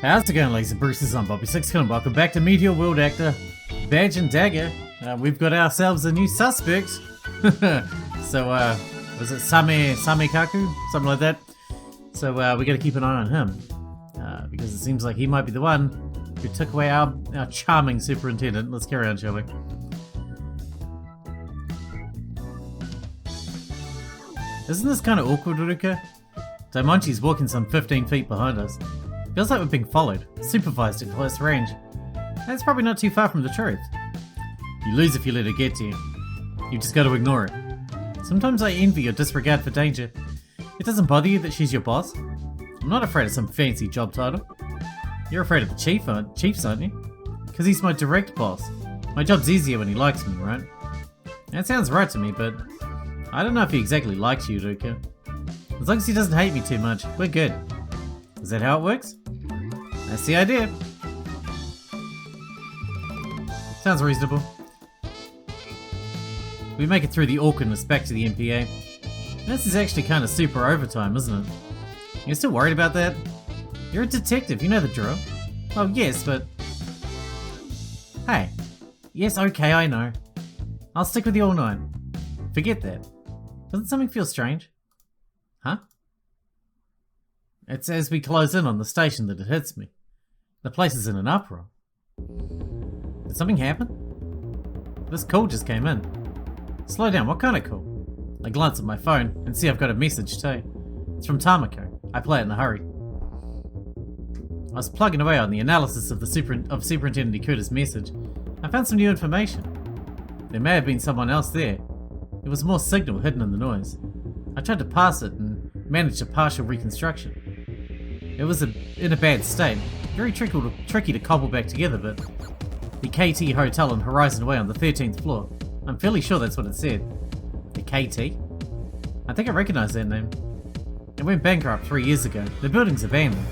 How's it going, ladies and Bruces? I'm Bobby Sixkilla and welcome back to Meteor World Actor Badge and Dagger. We've got ourselves a new suspect. So, was it Samekaku? Something like that. So, we gotta keep an eye on him. Because it seems like he might be the one who took away our charming superintendent. Let's carry on, shall we? Isn't this kind of awkward, Ruka? Daimonji's walking some 15 feet behind us. Feels like we're being followed, supervised at close range. That's probably not too far from the truth. You lose if you let her get to you. You just gotta ignore it. Sometimes I envy your disregard for danger. It doesn't bother you that she's your boss? I'm not afraid of some fancy job title. You're afraid of the chiefs, aren't you? Because he's my direct boss. My job's easier when he likes me, right? That sounds right to me, but I don't know if he exactly likes you, Ruka. As long as he doesn't hate me too much, we're good. Is that how it works? That's the idea. Sounds reasonable. We make it through the awkwardness back to the MPA. This is actually kind of super overtime, isn't it? You're still worried about that? You're a detective, you know the drill. Well, yes, but... Hey. Yes, okay, I know. I'll stick with you all night. Forget that. Doesn't something feel strange? Huh? It's as we close in on the station that it hits me. The place is in an uproar. Did something happen? This call just came in. Slow down, what kind of call? I glance at my phone and see I've got a message too. It's from Tamako. I play it in a hurry. I was plugging away on the analysis of Superintendent Ikuda's message. I found some new information. There may have been someone else there. There was more signal hidden in the noise. I tried to pass it and managed a partial reconstruction. It was in a bad state, very tricky to cobble back together, but the KT Hotel in Horizon Way on the 13th floor. I'm fairly sure that's what it said. The KT? I think I recognize that name. It went bankrupt 3 years ago. The building's abandoned.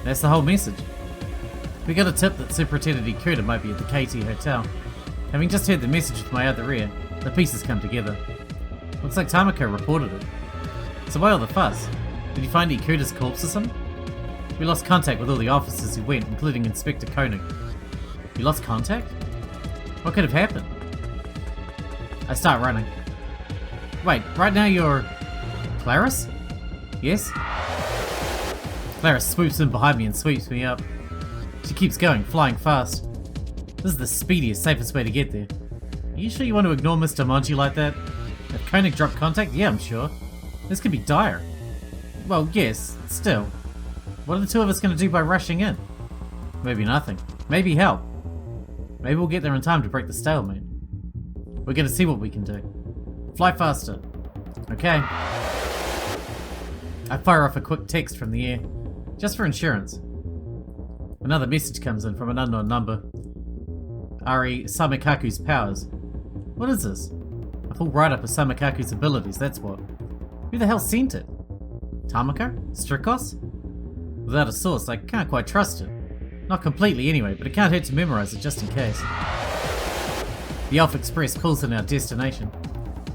That's the whole message. We got a tip that Superintendent Ikuda might be at the KT Hotel. Having just heard the message with my other ear, the pieces come together. Looks like Tamako reported it. So why all the fuss? Did you find Ikuda's corpse or something? We lost contact with all the officers who went, including Inspector Koenig. You lost contact? What could have happened? I start running. Wait, right now you're... Clarice? Yes? Clarice swoops in behind me and sweeps me up. She keeps going, flying fast. This is the speediest, safest way to get there. Are you sure you want to ignore Mr. Monchi like that? If Koenig dropped contact? Yeah, I'm sure. This could be dire. Well, yes, still. What are the two of us going to do by rushing in? Maybe nothing. Maybe help. Maybe we'll get there in time to break the stalemate. We're going to see what we can do. Fly faster. Okay. I fire off a quick text from the air, just for insurance. Another message comes in from an unknown number. Ari Samekaku's powers. What is this? A full write-up of Samekaku's abilities, that's what. Who the hell sent it? Tamako? Strikos? Without a source, I can't quite trust it. Not completely anyway, but it can't hurt to memorize it just in case. The Elf Express calls in our destination.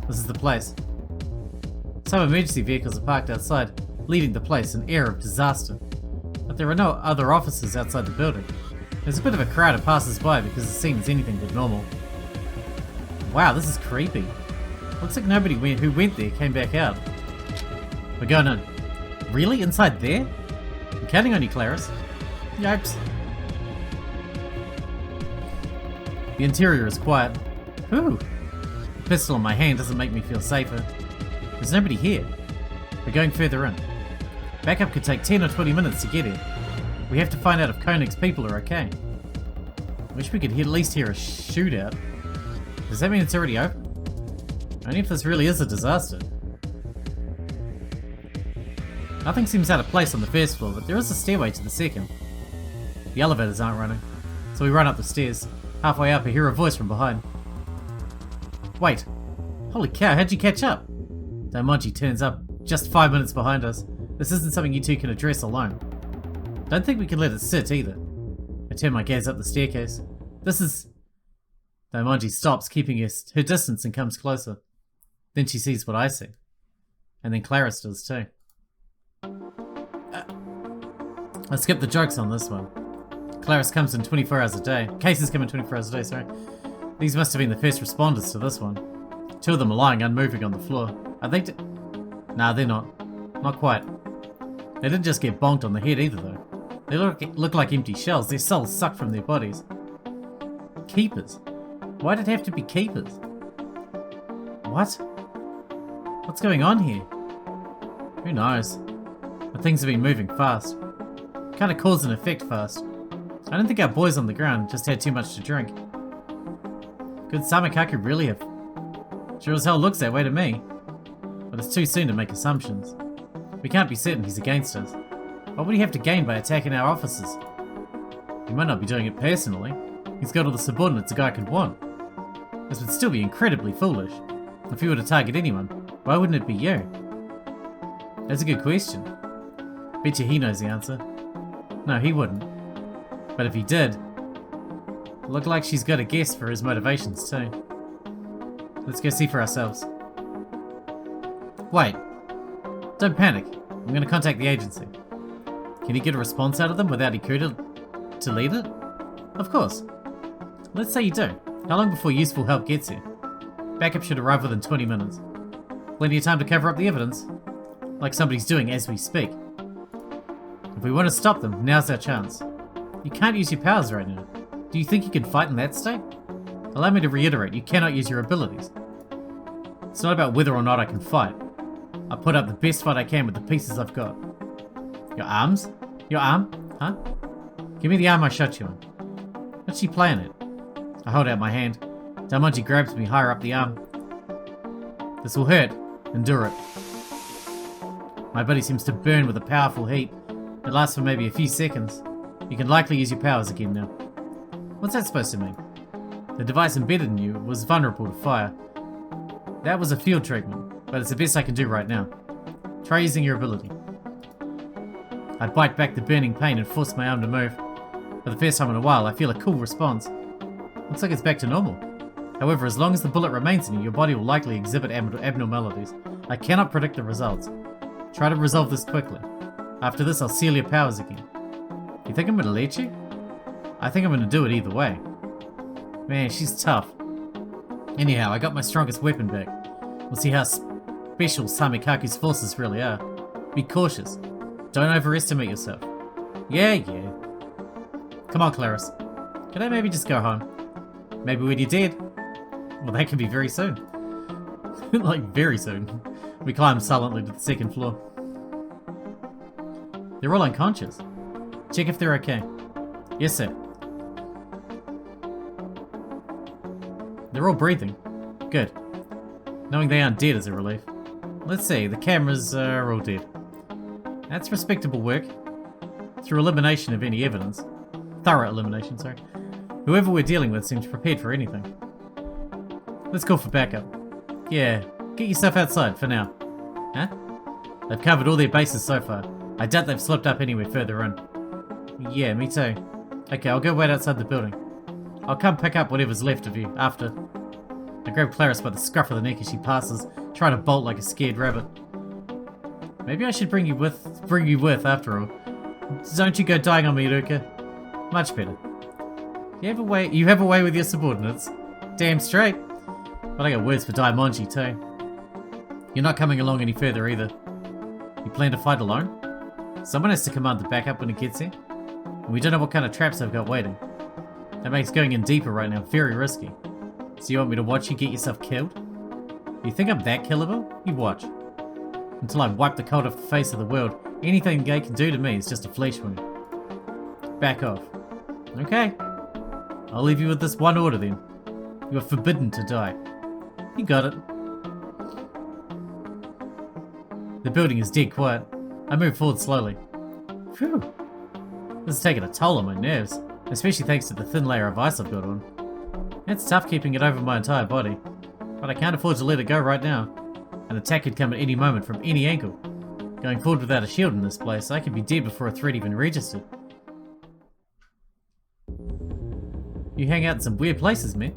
This is the place. Some emergency vehicles are parked outside, leaving the place an air of disaster. But there are no other officers outside the building. There's a bit of a crowd of passers-by because the scene is anything but normal. Wow, this is creepy. Looks like nobody who went there came back out. We're going in. Really? Inside there? I'm counting on you, Clarice. Yipes. The interior is quiet. Whew. The pistol in my hand doesn't make me feel safer. There's nobody here. We're going further in. Backup could take 10 or 20 minutes to get here. We have to find out if Koenig's people are okay. Wish we could at least hear a shootout. Does that mean it's already open? Only if this really is a disaster. Nothing seems out of place on the first floor, but there is a stairway to the second. The elevators aren't running, so we run up the stairs. Halfway up, I hear a voice from behind. Wait. Holy cow, how'd you catch up? Daimonji turns up just 5 minutes behind us. This isn't something you two can address alone. Don't think we can let it sit either. I turn my gaze up the staircase. This is... Daimonji stops, keeping her distance, and comes closer. Then she sees what I see. And then Clarice does too. Let's skip the jokes on this one. Claris comes in 24 hours a day. Cases come in 24 hours a day, sorry. These must have been the first responders to this one. 2 of them are lying unmoving on the floor. Are they Nah, they're not. Not quite. They didn't just get bonked on the head either, though. They look like empty shells. Their souls sucked from their bodies. Keepers? Why'd it have to be keepers? What? What's going on here? Who knows? But things have been moving fast. Kinda cause and effect fast. I don't think our boys on the ground just had too much to drink. Could Samekaku really have? Sure as hell looks that way to me. But it's too soon to make assumptions. We can't be certain he's against us. What would he have to gain by attacking our officers? He might not be doing it personally. He's got all the subordinates a guy could want. This would still be incredibly foolish. If he were to target anyone, why wouldn't it be you? That's a good question. Bet you he knows the answer. No, he wouldn't. But if he did, look like she's got a guess for his motivations too. Let's go see for ourselves. Wait. Don't panic. I'm gonna contact the agency. Can you get a response out of them without Ikuta to lead it? Of course. Let's say you do. How long before useful help gets here? Backup should arrive within 20 minutes. Plenty of time to cover up the evidence. Like somebody's doing as we speak. If we want to stop them, now's our chance. You can't use your powers right now. Do you think you can fight in that state? Allow me to reiterate, you cannot use your abilities. It's not about whether or not I can fight. I put up the best fight I can with the pieces I've got. Your arms? Your arm? Huh? Give me the arm I shot you on. What's she playing at? I hold out my hand. Daimonji grabs me higher up the arm. This will hurt. Endure it. My body seems to burn with a powerful heat. It lasts for maybe a few seconds. You can likely use your powers again now. What's that supposed to mean? The device embedded in you was vulnerable to fire. That was a field treatment, but it's the best I can do right now. Try using your ability. I bite back the burning pain and force my arm to move. For the first time in a while, I feel a cool response. Looks like it's back to normal. However, as long as the bullet remains in you, your body will likely exhibit abnormalities. I cannot predict the results. Try to resolve this quickly. After this, I'll seal your powers again. You think I'm gonna let you? I think I'm gonna do it either way. Man, she's tough. Anyhow, I got my strongest weapon back. We'll see how special Samekaku's forces really are. Be cautious. Don't overestimate yourself. Yeah. Come on, Claris. Can I maybe just go home? Maybe when you're dead? Well, that could be very soon. Like, very soon. We climb silently to the second floor. They're all unconscious. Check if they're okay. Yes, sir. They're all breathing. Good. Knowing they aren't dead is a relief. Let's see, the cameras are all dead. That's respectable work. Through elimination of any evidence. Thorough elimination, sorry. Whoever we're dealing with seems prepared for anything. Let's call for backup. Yeah, get yourself outside for now. Huh? They've covered all their bases so far. I doubt they've slipped up anywhere further in. Yeah, me too. Okay, I'll go wait outside the building. I'll come pick up whatever's left of you after. I grab Claris by the scruff of the neck as she passes, trying to bolt like a scared rabbit. Maybe I should bring you with after all. Don't you go dying on me, Ruka. Much better. You have a way with your subordinates. Damn straight. But I got words for Daimonji too. You're not coming along any further either. You plan to fight alone? Someone has to command the backup when it gets here. And we don't know what kind of traps I've got waiting. That makes going in deeper right now very risky. So you want me to watch you get yourself killed? You think I'm that killable? You watch. Until I wipe the cold off the face of the world, anything they can do to me is just a flesh wound. Back off. Okay. I'll leave you with this one order then. You are forbidden to die. You got it. The building is dead quiet. I move forward slowly. Phew. This is taking a toll on my nerves, especially thanks to the thin layer of ice I've got on. It's tough keeping it over my entire body, but I can't afford to let it go right now. An attack could come at any moment from any angle. Going forward without a shield in this place, I could be dead before a threat even registered. You hang out in some weird places, man.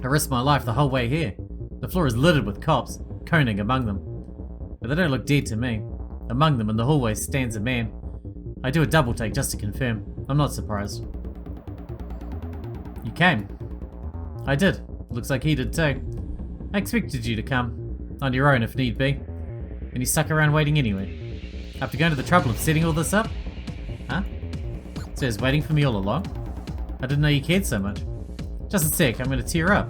I risked my life the whole way here. The floor is littered with cops, coning among them. But they don't look dead to me. Among them in the hallway stands a man. I do a double take just to confirm. I'm not surprised. You came. I did. Looks like he did too. I expected you to come. On your own if need be. And you stuck around waiting anyway. After going to the trouble of setting all this up? Huh? So he was waiting for me all along? I didn't know you cared so much. Just a sec, I'm gonna tear up.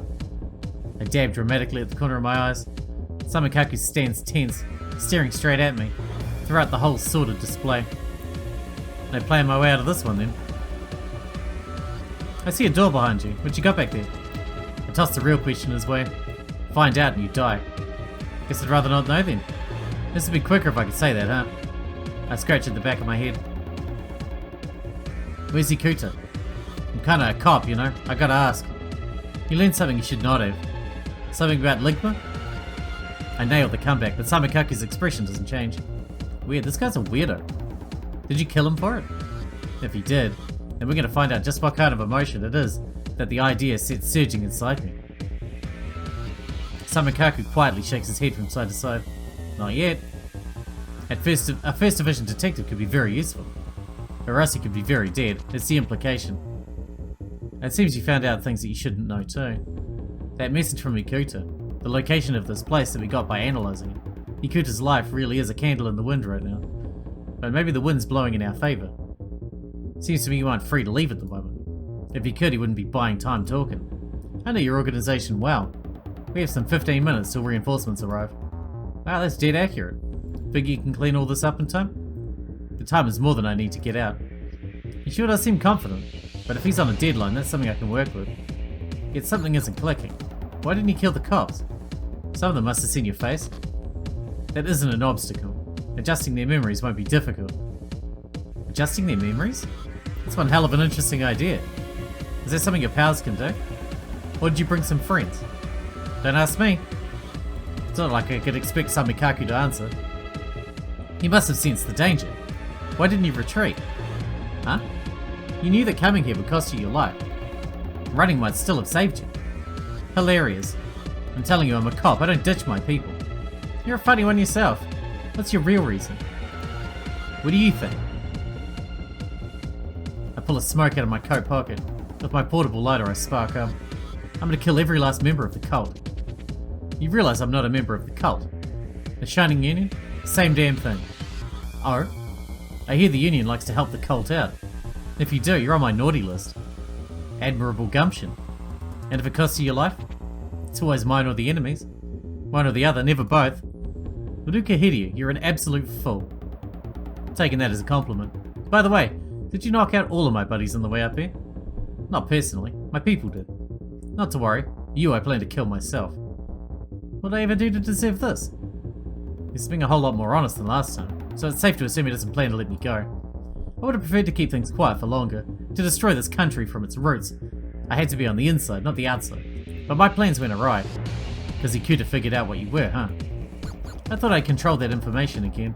I dab dramatically at the corner of my eyes. Samekaku stands tense, staring straight at me, throughout the whole sordid display. I play my way out of this one then. I see a door behind you. What you got back there? I toss the real question his way. Find out and you die. Guess I'd rather not know then. This would be quicker if I could say that, huh? I scratch at the back of my head. Where's Ikuta? I'm kinda a cop, you know. I gotta ask. You learned something you should not have. Something about Ligma? I nailed the comeback, but Samekaku's expression doesn't change. Weird, this guy's a weirdo. Did you kill him for it? If he did, then we're gonna find out just what kind of emotion it is that the idea sets surging inside me. Samekaku quietly shakes his head from side to side. Not yet. A first division detective could be very useful. Or else he could be very dead. It's the implication. It seems you found out things that you shouldn't know too. That message from Ikuta, the location of this place that we got by analysing it. Ikuta's life really is a candle in the wind right now. But maybe the wind's blowing in our favour. Seems to me you aren't free to leave at the moment. If he could, he wouldn't be buying time talking. I know your organisation well. We have some 15 minutes till reinforcements arrive. Wow, that's dead accurate. Figure you can clean all this up in time? The time is more than I need to get out. He sure does seem confident, but if he's on a deadline, that's something I can work with. Yet something isn't clicking. Why didn't he kill the cops? Some of them must have seen your face. That isn't an obstacle. Adjusting their memories won't be difficult. Adjusting their memories? That's one hell of an interesting idea. Is that something your pals can do? Or did you bring some friends? Don't ask me. It's not like I could expect Samekaku to answer. He must have sensed the danger. Why didn't he retreat? Huh? You knew that coming here would cost you your life. Running might still have saved you. Hilarious. I'm telling you, I'm a cop. I don't ditch my people. You're a funny one yourself. What's your real reason? What do you think? I pull a smoke out of my coat pocket. With my portable lighter, I spark up. I'm gonna kill every last member of the cult. You realize I'm not a member of the cult. The Shining Union? Same damn thing. Oh? I hear the Union likes to help the cult out. If you do, you're on my naughty list. Admirable gumption. And if it costs you your life, it's always mine or the enemy's. One or the other, never both. Ruka Hiryu, you're an absolute fool. Taking that as a compliment. By the way, did you knock out all of my buddies on the way up here? Not personally, my people did. Not to worry, you I plan to kill myself. What did I ever do to deserve this? He's being a whole lot more honest than last time, so it's safe to assume he doesn't plan to let me go. I would have preferred to keep things quiet for longer, to destroy this country from its roots. I had to be on the inside, not the outside. But my plans went awry. Because Ikuta figured out what you were, huh? I thought I'd controlled that information again.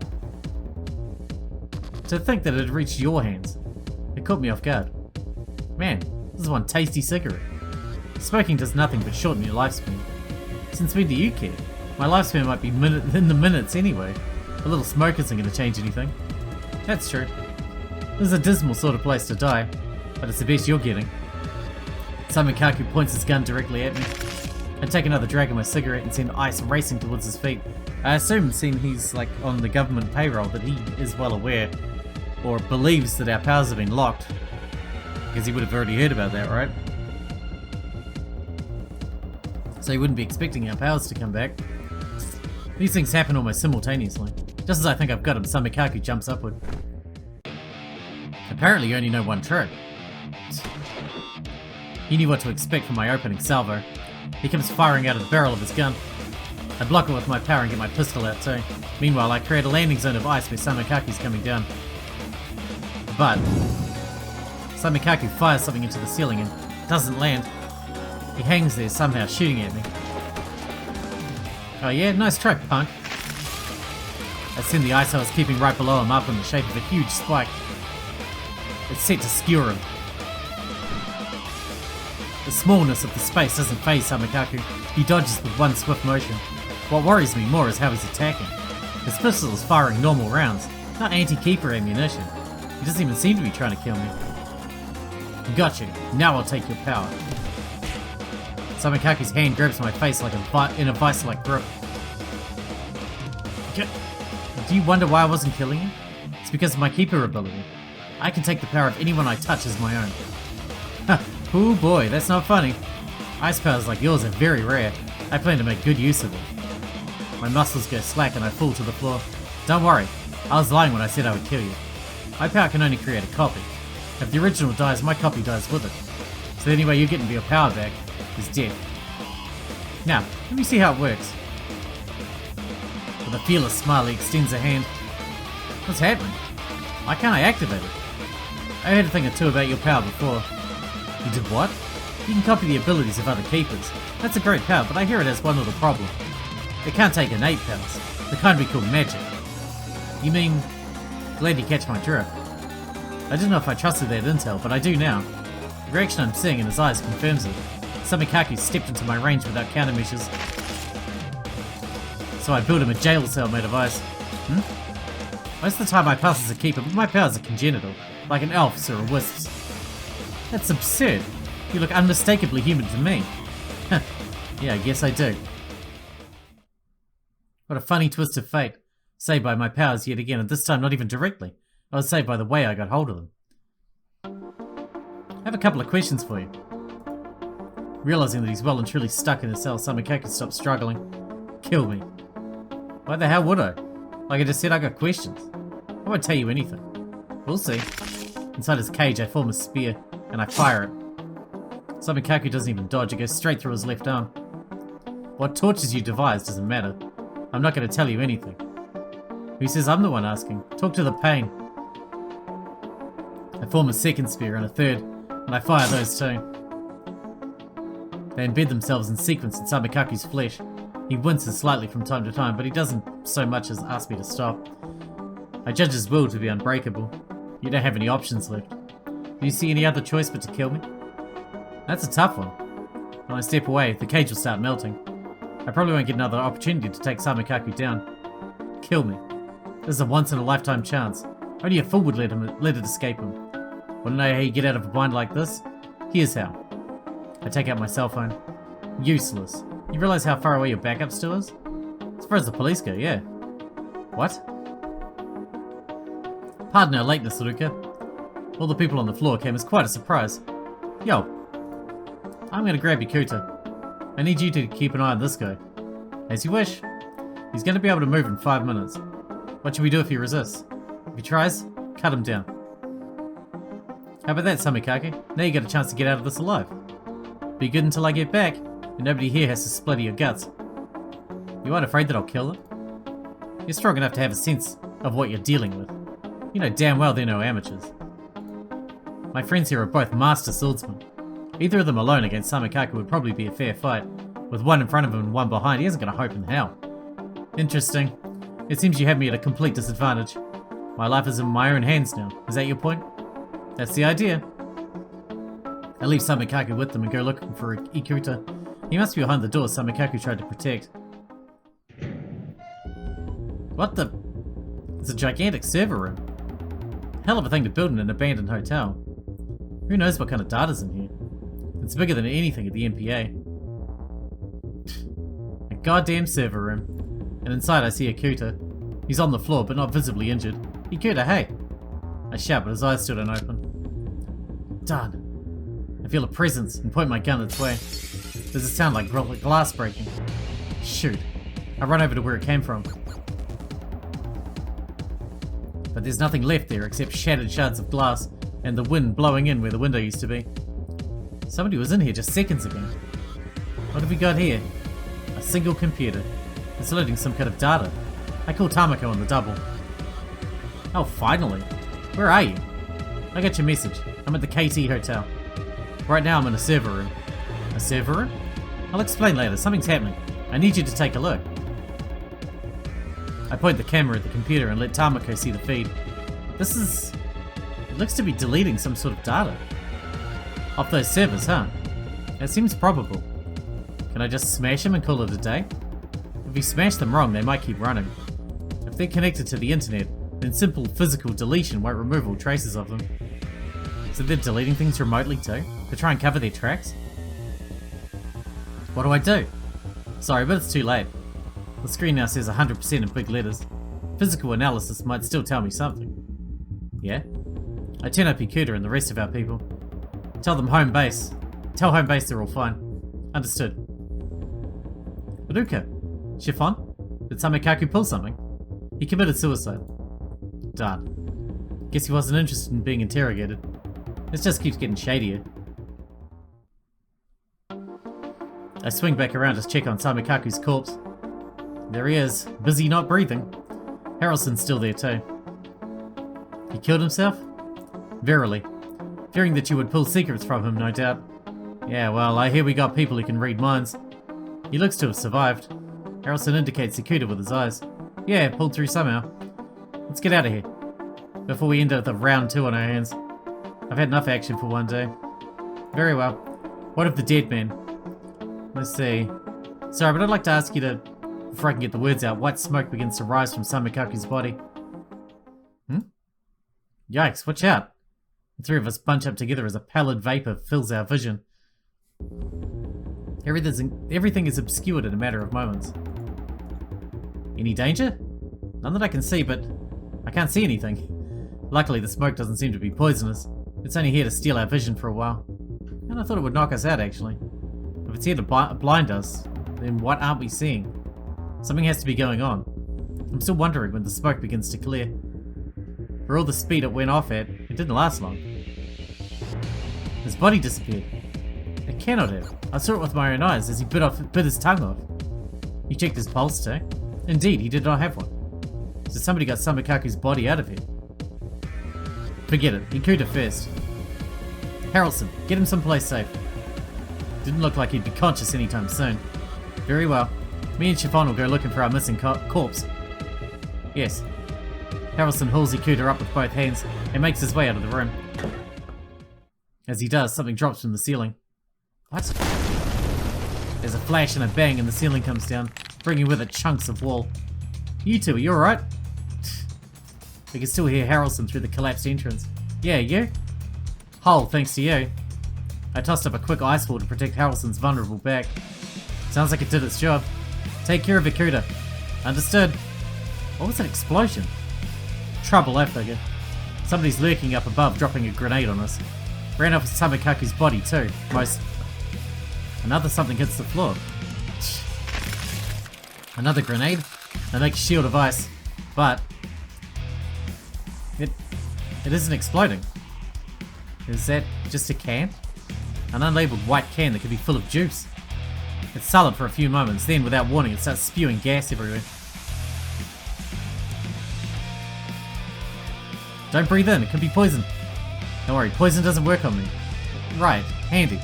To think that it had reached your hands, it caught me off guard. Man, this is one tasty cigarette. Smoking does nothing but shorten your lifespan. Since when do you care? My lifespan might be in the minutes anyway. A little smoke isn't going to change anything. That's true. This is a dismal sort of place to die, but it's the best you're getting. Samekaku points his gun directly at me. I take another drag of my cigarette and send ice racing towards his feet. I assume, seeing he's like on the government payroll, that he is well aware, or believes that our powers have been locked. Because he would have already heard about that, right? So he wouldn't be expecting our powers to come back. These things happen almost simultaneously. Just as I think I've got him, Samekaku jumps upward. Apparently you only know one trick. He knew what to expect from my opening salvo. He comes firing out of the barrel of his gun. I block it with my power and get my pistol out too. Meanwhile, I create a landing zone of ice where Samekaku's coming down. But Samekaku fires something into the ceiling and doesn't land. He hangs there somehow, shooting at me. Oh yeah, nice try, punk. I send the ice I was keeping right below him up in the shape of a huge spike. It's set to skewer him. The smallness of the space doesn't faze Samekaku. He dodges with one swift motion. What worries me more is how he's attacking. His pistol is firing normal rounds, not anti-keeper ammunition. He doesn't even seem to be trying to kill me. Gotcha. Now I'll take your power. Samekaku's hand grips my face like in a vice-like grip. Do you wonder why I wasn't killing you? It's because of my keeper ability. I can take the power of anyone I touch as my own. Oh boy, that's not funny. Ice powers like yours are very rare. I plan to make good use of them. My muscles go slack and I fall to the floor. Don't worry, I was lying when I said I would kill you. My power can only create a copy. If the original dies, my copy dies with it. So the only way you're getting your power back is death. Now, let me see how it works. With a fearless smile, he extends a hand. What's happening? Why can't I activate it? I heard a thing or two about your power before. You did what? You can copy the abilities of other keepers. That's a great power, but I hear it has one little problem. It can't take innate powers, the kind we call magic. You mean... Glad you catch my drift. I didn't know if I trusted that intel, but I do now. The reaction I'm seeing in his eyes confirms it. Samekaku stepped into my range without countermeasures. So I built him a jail cell made of ice. Most of the time I pass as a keeper, but my powers are congenital, like an elf's or a wisp's. That's absurd. You look unmistakably human to me. Yeah, I guess I do. What a funny twist of fate. Saved by my powers yet again, and this time not even directly. I was saved by the way I got hold of them. I have a couple of questions for you. Realizing that he's well and truly stuck in his cell, Samekaku stops struggling. Kill me. Why the hell would I? Like I just said, I got questions. I won't tell you anything. We'll see. Inside his cage, I form a spear, and I fire it. Samekaku doesn't even dodge, it goes straight through his left arm. What tortures you devise doesn't matter. I'm not going to tell you anything. Who says I'm the one asking? Talk to the pain. I form a second spear and a third, and I fire those too. They embed themselves in sequence in Samekaku's flesh. He winces slightly from time to time, but he doesn't so much as ask me to stop. I judge his will to be unbreakable. You don't have any options left. Do you see any other choice but to kill me? That's a tough one. When I step away, the cage will start melting. I probably won't get another opportunity to take Samekaku down. Kill me. This is a once-in-a-lifetime chance. Only a fool would let it escape him. Want to know how you get out of a bind like this? Here's how. I take out my cell phone. Useless. You realize how far away your backup still is? As far as the police go, yeah. What? Pardon our lateness, Ruka. All the people on the floor came as quite a surprise. Yo. I'm gonna grab your Curator. I need you to keep an eye on this guy. As you wish. He's gonna be able to move in 5 minutes. What should we do if he resists? If he tries, cut him down. How about that, Samekaku? Now you got a chance to get out of this alive. Be good until I get back, and nobody here has to splinter your guts. You aren't afraid that I'll kill them? You're strong enough to have a sense of what you're dealing with. You know damn well they're no amateurs. My friends here are both master swordsmen. Either of them alone against Samekaku would probably be a fair fight. With one in front of him and one behind, he hasn't got a hope in hell. Interesting. It seems you have me at a complete disadvantage. My life is in my own hands now. Is that your point? That's the idea. I leave Samekaku with them and go looking for Ikuta. He must be behind the door Samekaku tried to protect. What the? It's a gigantic server room. Hell of a thing to build in an abandoned hotel. Who knows what kind of data's in here? It's bigger than anything at the MPA. A goddamn server room. And inside I see Ikuta. He's on the floor but not visibly injured. Ikuta, hey! I shout but his eyes still don't open. Darn. I feel a presence and point my gun its way. There's a sound like glass breaking. Shoot. I run over to where it came from. But there's nothing left there except shattered shards of glass and the wind blowing in where the window used to be. Somebody was in here just seconds ago. What have we got here? A single computer. It's loading some kind of data. I call Tamako on the double. Oh, finally. Where are you? I got your message. I'm at the KT Hotel. Right now I'm in a server room. A server room? I'll explain later. Something's happening. I need you to take a look. I point the camera at the computer and let Tamako see the feed. This is... It looks to be deleting some sort of data. Off those servers, huh? It seems probable. Can I just smash them and call it a day? If we smash them wrong, they might keep running. If If they're connected to the internet, then simple physical deletion won't remove all traces of them. So they're deleting things remotely too, to try and cover their tracks? What do I do? Sorry, but it's too late. The screen now says 100% in big letters. Physical analysis might still tell me something. Yeah? I turn up Curator and the rest of our people. Tell them home base. Tell home base they're all fine. Understood. Ruka. Chiffon? Did Samekaku pull something? He committed suicide. Darn. Guess he wasn't interested in being interrogated. This just keeps getting shadier. I swing back around to check on Samekaku's corpse. There he is, busy not breathing. Harrelson's still there too. He killed himself? Verily. Fearing that you would pull secrets from him, no doubt. Yeah, well, I hear we got people who can read minds. He looks to have survived. Harrelson indicates Curator with his eyes. Yeah, pulled through somehow. Let's get out of here, before we end up with a round 2 on our hands. I've had enough action for one day. Very well. What of the dead man? Let's see. Sorry, but I'd like to ask you to, before I can get the words out, white smoke begins to rise from Samekaku's body. Yikes, watch out. The three of us bunch up together as a pallid vapor fills our vision. Everything is obscured in a matter of moments. Any danger? None that I can see, but I can't see anything. Luckily, the smoke doesn't seem to be poisonous. It's only here to steal our vision for a while. And I thought it would knock us out, actually. If it's here to blind us, then what aren't we seeing? Something has to be going on. I'm still wondering when the smoke begins to clear. For all the speed it went off at, it didn't last long. His body disappeared. It cannot have. I saw it with my own eyes as he bit his tongue off. You checked his pulse too? Indeed, he did not have one. So somebody got Samekaku's body out of here. Forget it, Ikuta first. Harrelson, get him someplace safe. Didn't look like he'd be conscious anytime soon. Very well. Me and Chiffon will go looking for our missing corpse. Yes. Harrelson hauls Ikuta up with both hands and makes his way out of the room. As he does, something drops from the ceiling. What? There's a flash and a bang and the ceiling comes down, bringing with it chunks of wall. You two, are you alright? We can still hear Harrelson through the collapsed entrance. Yeah, you? Hole, thanks to you. I tossed up a quick ice wall to protect Harrelson's vulnerable back. Sounds like it did its job. Take care of Ikuta. Understood. What was that explosion? Trouble, I figure. Somebody's lurking up above, dropping a grenade on us. Ran off Samekaku's body too. Another something hits the floor. Another grenade. I make a shield of ice, but it isn't exploding. Is that just a can? An unlabeled white can that could be full of juice. It's silent for a few moments, then without warning it starts spewing gas everywhere. Don't breathe in, it could be poison. Don't worry, poison doesn't work on me. Right, handy.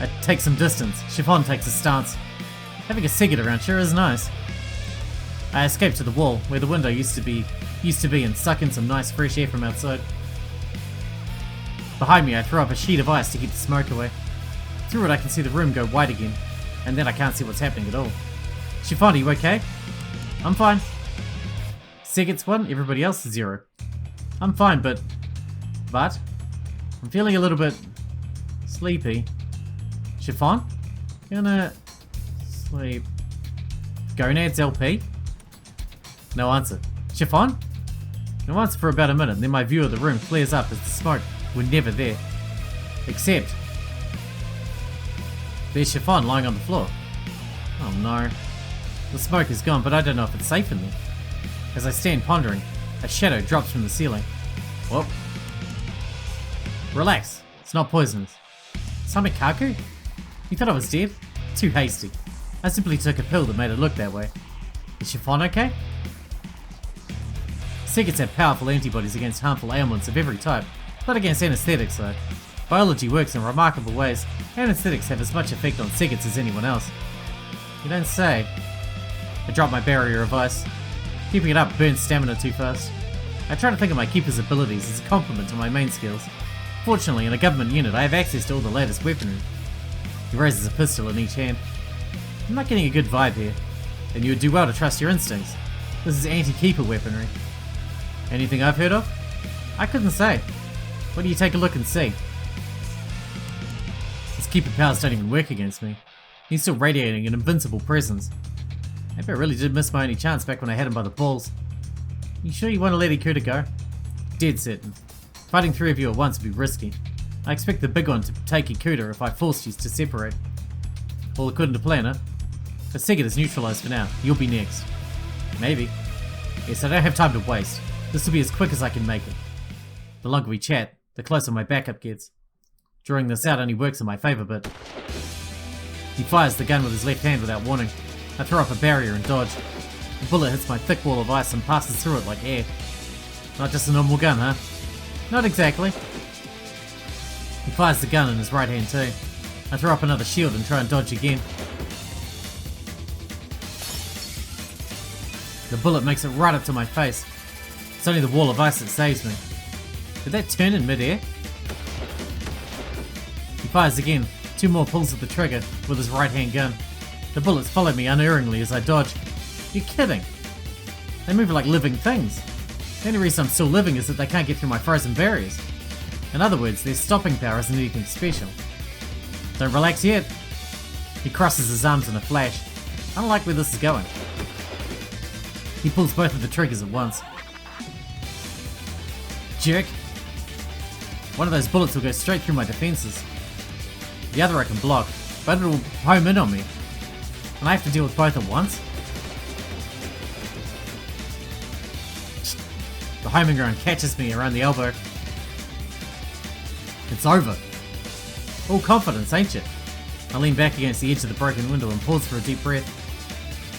I take some distance. Chiffon takes a stance. Having a cigarette around sure is nice. I escape to the wall, where the window used to be, and suck in some nice fresh air from outside. Behind me, I throw up a sheet of ice to keep the smoke away. Through it, I can see the room go white again, and then I can't see what's happening at all. Chiffon, are you okay? I'm fine. Cigarette's 1, everybody else 0. I'm fine, but I'm feeling a little bit sleepy. Chiffon? Gonna sleep. Gonads LP? No answer. Chiffon? No answer for about a minute, and then my view of the room clears up as the smoke were never there. Except there's Chiffon lying on the floor. Oh no. The smoke is gone, but I don't know if it's safe in there. As I stand pondering, a shadow drops from the ceiling. Whoop. Relax, it's not poisonous. Samekaku? You thought I was dead? Too hasty. I simply took a pill that made it look that way. Is Chiffon okay? Cigarettes have powerful antibodies against harmful ailments of every type, not against anesthetics though. Biology works in remarkable ways. Anesthetics have as much effect on cigarettes as anyone else. You don't say. I drop my barrier of ice. Keeping it up burns stamina too fast. I try to think of my keeper's abilities as a complement to my main skills. Fortunately, in a government unit, I have access to all the latest weaponry. He raises a pistol in each hand. I'm not getting a good vibe here, and you would do well to trust your instincts. This is anti-keeper weaponry. Anything I've heard of? I couldn't say. Why don't you take a look and see? His keeper powers don't even work against me. He's still radiating an invincible presence. Maybe I really did miss my only chance back when I had him by the balls. You sure you want to let Ikuta go? Dead certain. Fighting 3 of you at once would be risky. I expect the big one to take Ikuta if I forced you to separate. All according to plan, huh? But Sigurd is neutralized for now. You'll be next. Maybe. Yes, I don't have time to waste. This will be as quick as I can make it. The longer we chat, the closer my backup gets. Drawing this out only works in my favour, but... He fires the gun with his left hand without warning. I throw up a barrier and dodge. The bullet hits my thick wall of ice and passes through it like air. Not just a normal gun, huh? Not exactly. He fires the gun in his right hand too. I throw up another shield and try and dodge again. The bullet makes it right up to my face. It's only the wall of ice that saves me. Did that turn in midair? He fires again. 2 more pulls of the trigger with his right hand gun. The bullets follow me unerringly as I dodge. You're kidding. They move like living things. The only reason I'm still living is that they can't get through my frozen barriers. In other words, their stopping power isn't anything special. Don't relax yet. He crosses his arms in a flash. I don't like where this is going. He pulls both of the triggers at once. Jerk. One of those bullets will go straight through my defenses. The other I can block, but it'll home in on me. And I have to deal with both at once? The homing ground catches me around the elbow. It's over. All confidence, ain't you? I lean back against the edge of the broken window and pause for a deep breath.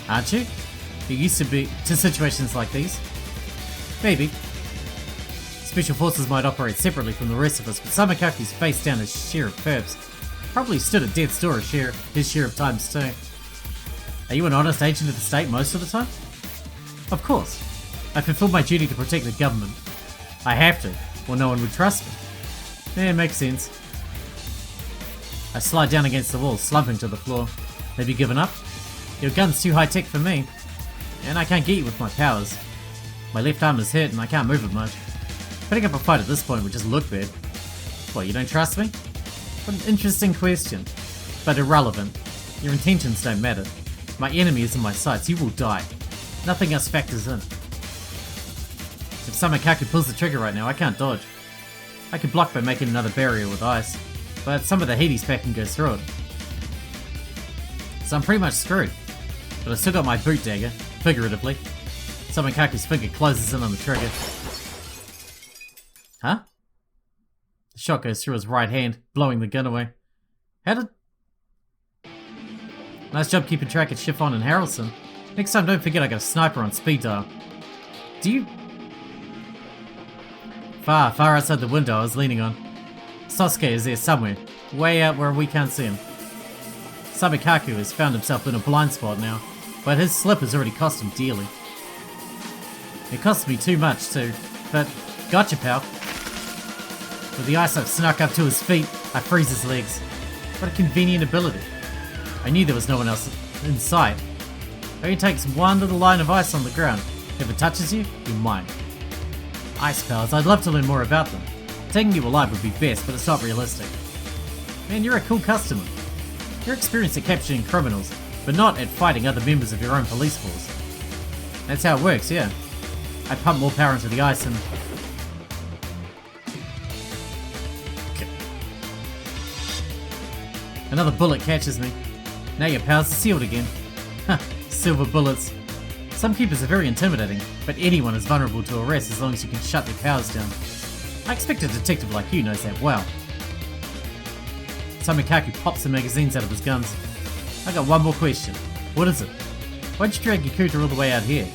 Aren't you? You used to be to situations like these? Maybe. Special forces might operate separately from the rest of us, but Samekaku's faced down his share of perps. Probably stood at death's door his share of times too. Are you an honest agent of the state most of the time? Of course. I fulfill my duty to protect the government. I have to, or no one would trust me. Yeah, makes sense. I slide down against the wall, slumping to the floor. Have you given up? Your gun's too high-tech for me, and I can't get you with my powers. My left arm is hurt and I can't move it much. Putting up a fight at this point would just look bad. What, you don't trust me? What an interesting question, but irrelevant. Your intentions don't matter. My enemy is in my sights, you will die. Nothing else factors in. If Samekaku pulls the trigger right now, I can't dodge. I could block by making another barrier with ice, but some of the heat he's packing goes through it. So I'm pretty much screwed. But I still got my boot dagger, figuratively. Samekaku's finger closes in on the trigger. Huh? The shot goes through his right hand, blowing the gun away. How did... Nice job keeping track of Chiffon and Harrelson. Next time don't forget I got a sniper on speed dial. Do you... Far outside the window I was leaning on. Sasuke is there somewhere, way out where we can't see him. Samekaku has found himself in a blind spot now, but his slip has already cost him dearly. It cost me too much too, but gotcha, pal. With the ice I've snuck up to his feet, I freeze his legs. What a convenient ability. I knew there was no one else in sight. It only takes one little line of ice on the ground. If it touches you, you're mine. Ice powers, I'd love to learn more about them. Taking you alive would be best, but it's not realistic. Man, you're a cool customer. You're experienced at capturing criminals, but not at fighting other members of your own police force. That's how it works, yeah. I pump more power into the ice and... Another bullet catches me. Now your powers are sealed again. Huh, silver bullets. Some keepers are very intimidating, but anyone is vulnerable to arrest as long as you can shut their powers down. I expect a detective like you knows that well. Samekaku pops the magazines out of his guns. I got one more question. What is it? Why'd you drag Ikuta all the way out here?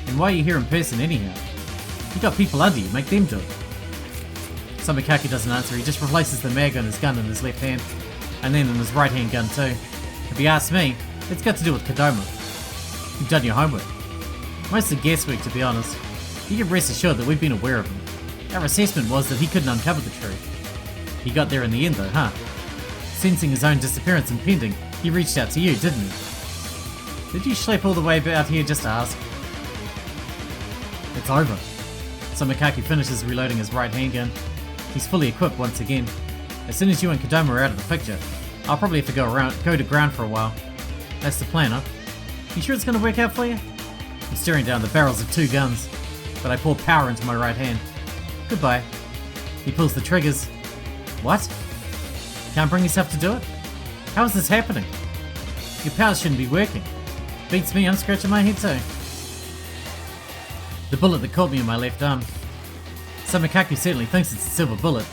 And why are you here in person anyhow? You got people under you, make them do it. Samekaku doesn't answer, he just replaces the mag on his gun in his left hand, and then in his right hand gun too. If you ask me, it's got to do with Kodama. You've done your homework. Mostly guesswork, to be honest. You can rest assured that we've been aware of him. Our assessment was that he couldn't uncover the truth. He got there in the end though, huh? Sensing his own disappearance impending, he reached out to you, didn't he? Did you schlep all the way out here just to ask? It's over. Samekaku finishes reloading his right handgun. He's fully equipped once again. As soon as you and Kodama are out of the picture, I'll probably have to go to ground for a while. That's the plan, huh? You sure it's gonna work out for you? I'm staring down the barrels of 2 guns, but I pour power into my right hand. Goodbye. He pulls the triggers. What? Can't bring yourself to do it? How is this happening? Your powers shouldn't be working. Beats me, I'm scratching my head too. The bullet that caught me in my left arm. Samekaku certainly thinks it's a silver bullet.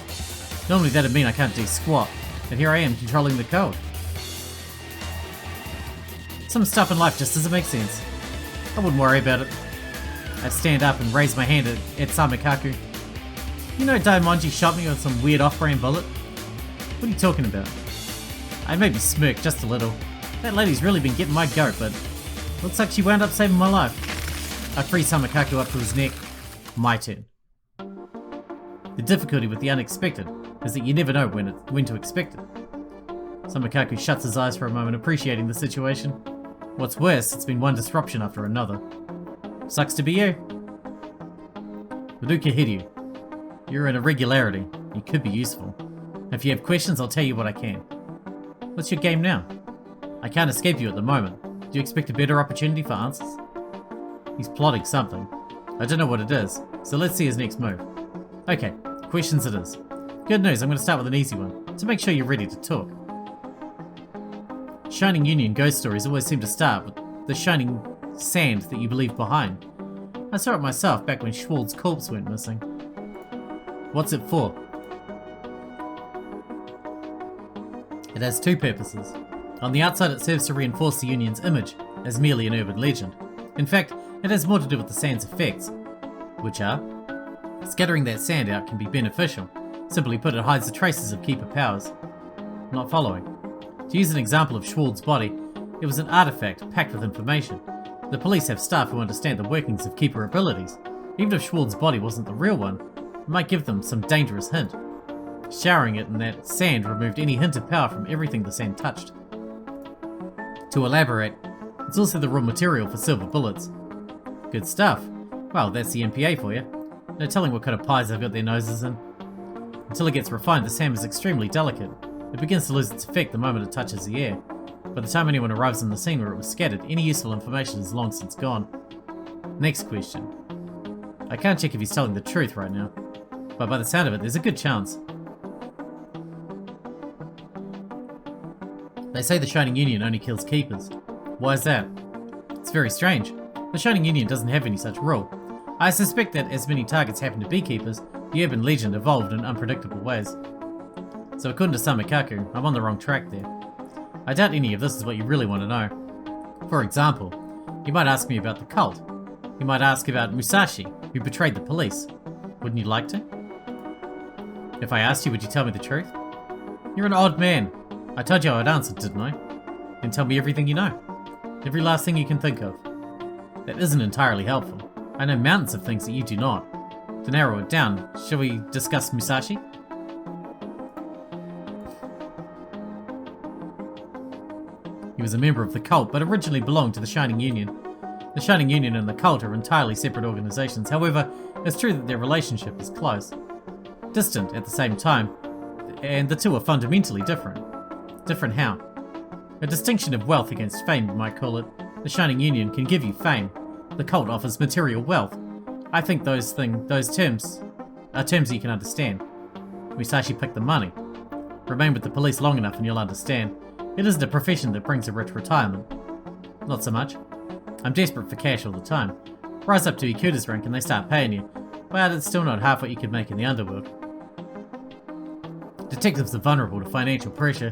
Normally that'd mean I can't do squat, but here I am controlling the code. Some stuff in life just doesn't make sense. I wouldn't worry about it. I stand up and raise my hand at Samekaku. You know Daimonji shot me with some weird off-brand bullet? What are you talking about? I maybe smirk just a little. That lady's really been getting my goat, but looks like she wound up saving my life. I free Samekaku up to his neck. My turn. The difficulty with the unexpected is that you never know when to expect it. Samekaku shuts his eyes for a moment, appreciating the situation. What's worse, it's been one disruption after another. Sucks to be you. Ruka Hiryu. You're an irregularity. You could be useful. If you have questions, I'll tell you what I can. What's your game now? I can't escape you at the moment. Do you expect a better opportunity for answers? He's plotting something. I don't know what it is, so let's see his next move. Okay, questions it is. Good news, I'm going to start with an easy one, to make sure you're ready to talk. Shining Union ghost stories always seem to start with the shining sand that you leave behind. I saw it myself back when Schwald's corpse went missing. What's it for? It has 2 purposes. On the outside it serves to reinforce the Union's image as merely an urban legend. In fact, it has more to do with the sand's effects, which are, scattering that sand out can be beneficial. Simply put, it hides the traces of Keeper powers. Not following. To use an example of Schwald's body, it was an artifact packed with information. The police have staff who understand the workings of Keeper abilities. Even if Schwald's body wasn't the real one, it might give them some dangerous hint. Showering it in that sand removed any hint of power from everything the sand touched. To elaborate, it's also the raw material for silver bullets. Good stuff. Well, that's the MPA for you. No telling what kind of pies they've got their noses in. Until it gets refined, this hammer is extremely delicate. It begins to lose its effect the moment it touches the air. By the time anyone arrives in the scene where it was scattered, any useful information is long since gone. Next question. I can't check if he's telling the truth right now, but by the sound of it, there's a good chance. They say the Shining Union only kills Keepers. Why is that? It's very strange. The Shining Union doesn't have any such rule. I suspect that as many targets happen to be Keepers, the urban legend evolved in unpredictable ways. So according to Samekaku, I'm on the wrong track there. I doubt any of this is what you really want to know. For example, you might ask me about the cult. You might ask about Musashi, who betrayed the police. Wouldn't you like to? If I asked you, would you tell me the truth? You're an odd man. I told you I would answer, didn't I? Then tell me everything you know. Every last thing you can think of. That isn't entirely helpful. I know mountains of things that you do not. To narrow it down, shall we discuss Musashi? He was a member of the cult, but originally belonged to the Shining Union. The Shining Union and the cult are entirely separate organizations. However, it's true that their relationship is close. Distant at the same time, and the two are fundamentally different. Different how? A distinction of wealth against fame, you might call it. The Shining Union can give you fame. The cult offers material wealth. I think those terms are terms you can understand. Musashi picked the money. Remain with the police long enough and you'll understand. It isn't a profession that brings a rich retirement. Not so much. I'm desperate for cash all the time. Rise up to Ikuda's rank and they start paying you, but it's still not half what you could make in the underworld. Detectives are vulnerable to financial pressure.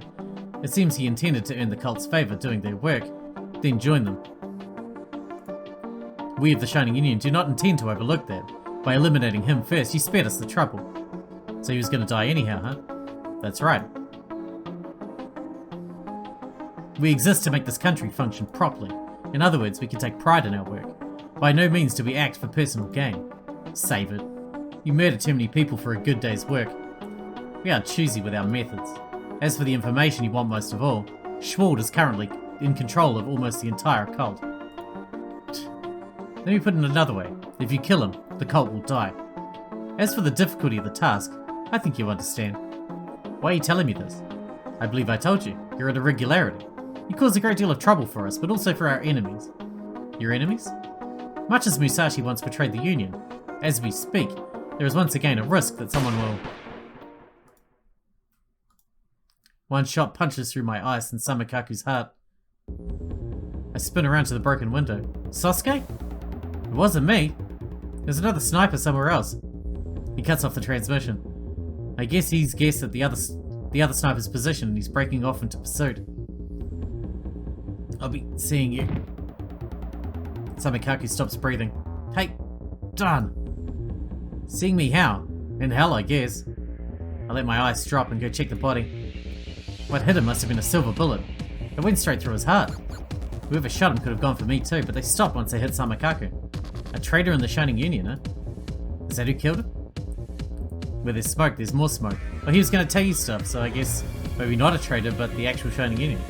It seems he intended to earn the cult's favour doing their work, then join them. We of the Shining Union do not intend to overlook that. By eliminating him first, you spared us the trouble. So he was going to die anyhow, huh? That's right. We exist to make this country function properly. In other words, we can take pride in our work. By no means do we act for personal gain. Save it. You murder too many people for a good day's work. We are choosy with our methods. As for the information you want most of all, Schwald is currently in control of almost the entire cult. Let me put it another way. If you kill him, the cult will die. As for the difficulty of the task, I think you understand. Why are you telling me this? I believe I told you. You're an irregularity. You cause a great deal of trouble for us, but also for our enemies. Your enemies? Much as Musashi once betrayed the Union, as we speak, there is once again a risk that someone will... One shot punches through my ice and Samekaku's heart. I spin around to the broken window. Sasuke? It wasn't me. There's another sniper somewhere else. He cuts off the transmission. I guess he's guessed at the other sniper's position and he's breaking off into pursuit. I'll be seeing you. Samekaku stops breathing. Hey, done. Seeing me how? In hell, I guess. I let my eyes drop and go check the body. What hit him must have been a silver bullet. It went straight through his heart. Whoever shot him could have gone for me too, but they stopped once they hit Samekaku. A traitor in the Shining Union, huh? Is that who killed him? Where there's smoke, there's more smoke. Well, he was going to tell you stuff, so I guess maybe not a traitor, but the actual Shining Union.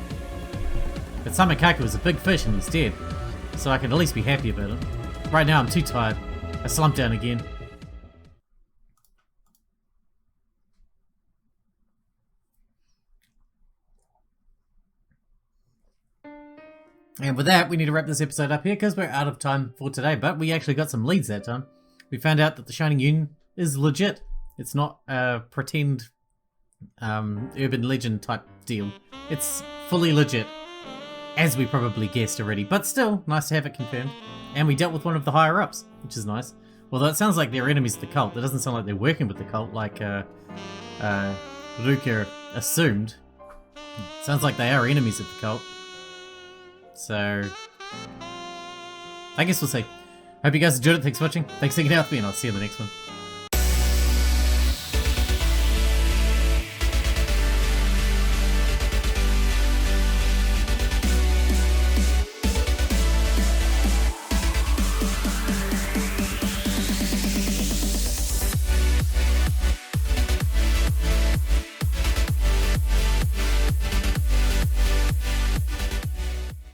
But Samekaku was a big fish and he's dead, so I can at least be happy about it. Right now I'm too tired. I slump down again. And with that, we need to wrap this episode up here because we're out of time for today. But we actually got some leads that time. We found out that the Shining Union is legit. It's not a pretend urban legend type deal. It's fully legit, as we probably guessed already. But still, nice to have it confirmed. And we dealt with one of the higher-ups, which is nice. Although it sounds like they're enemies of the cult. It doesn't sound like they're working with the cult like Ruka assumed. It sounds like they are enemies of the cult. So, I guess we'll see. Hope you guys enjoyed it. Thanks for watching. Thanks for hanging out with me, and I'll see you in the next one.